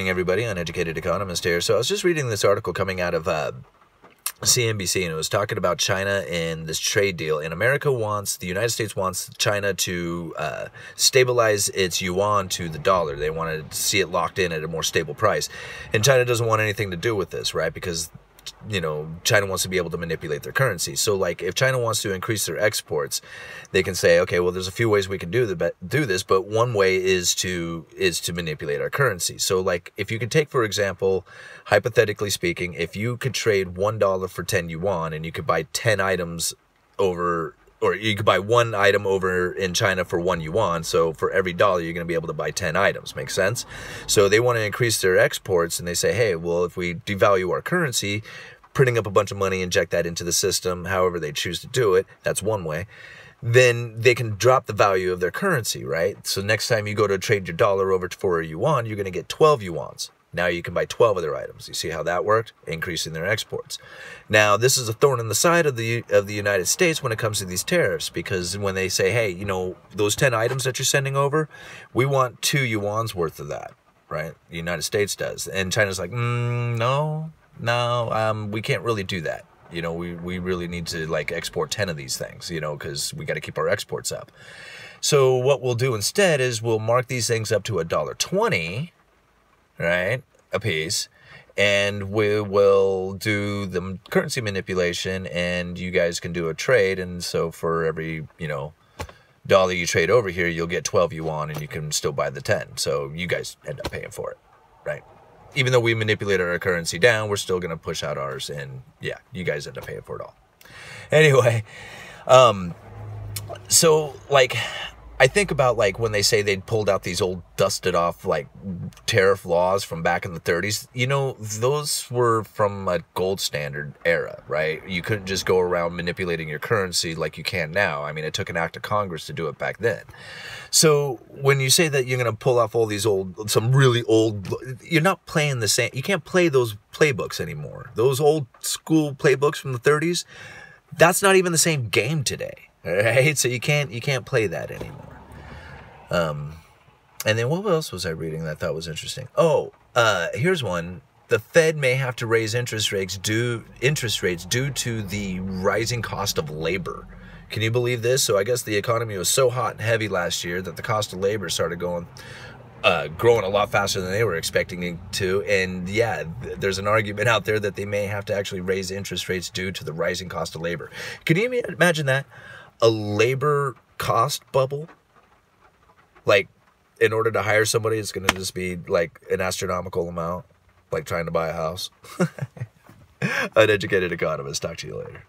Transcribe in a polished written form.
Everybody, Uneducated Economist here. So I was just reading this article coming out of CNBC, and it was talking about China and this trade deal. And the United States wants China to stabilize its yuan to the dollar. They want to see it locked in at a more stable price. And China doesn't want anything to do with this, right? Because China wants to be able to manipulate their currency. So, like, if China wants to increase their exports, they can say, okay, well, there's a few ways we can do this, but one way is to manipulate our currency. So, like, if you could take, for example, hypothetically speaking, if you could trade $1 for 10 yuan, and you could buy 10 items over, or you could buy one item over in China for 1 yuan. So for every dollar, you're going to be able to buy 10 items. Make sense? So they want to increase their exports, and they say, hey, well, if we devalue our currency, printing up a bunch of money, inject that into the system, however they choose to do it, that's one way, then they can drop the value of their currency, right? So next time you go to trade your dollar over for a yuan, you're going to get 12 yuans. Now you can buy 12 of their items. You see how that worked? Increasing their exports. Now, this is a thorn in the side of the United States when it comes to these tariffs, because when they say, hey, those 10 items that you're sending over, we want 2 yuans worth of that, right? The United States does. And China's like, no, we can't really do that. We really need to, like, export 10 of these things, because we got to keep our exports up. So what we'll do instead is we'll mark these things up to $1.20, right, a piece, and we will do the currency manipulation, and you guys can do a trade. And so for every dollar you trade over here, you'll get 12 yuan, and you can still buy the 10. So you guys end up paying for it, right? Even though we manipulated our currency down, we're still going to push out ours, and yeah, you guys end up paying for it all. Anyway, so, like, I think about, like, when they say they'd pulled out these old dusted off, like, tariff laws from back in the 30s, those were from a gold standard era, right? You couldn't just go around manipulating your currency like you can now. I mean, it took an act of Congress to do it back then. So when you say that you're going to pull off all these some really old, you're not playing the same. You can't play those playbooks anymore. Those old school playbooks from the 30s, that's not even the same game today. All right, so you can't play that anymore. And then what else was I reading that I thought was interesting? Oh, here's one. The Fed may have to raise interest rates due to the rising cost of labor. Can you believe this? So I guess the economy was so hot and heavy last year that the cost of labor started growing a lot faster than they were expecting it to. And yeah, there's an argument out there that they may have to actually raise interest rates due to the rising cost of labor. Can you imagine that? A labor cost bubble? Like, in order to hire somebody, it's going to just be like an astronomical amount, like trying to buy a house. Uneducated Economist. Talk to you later.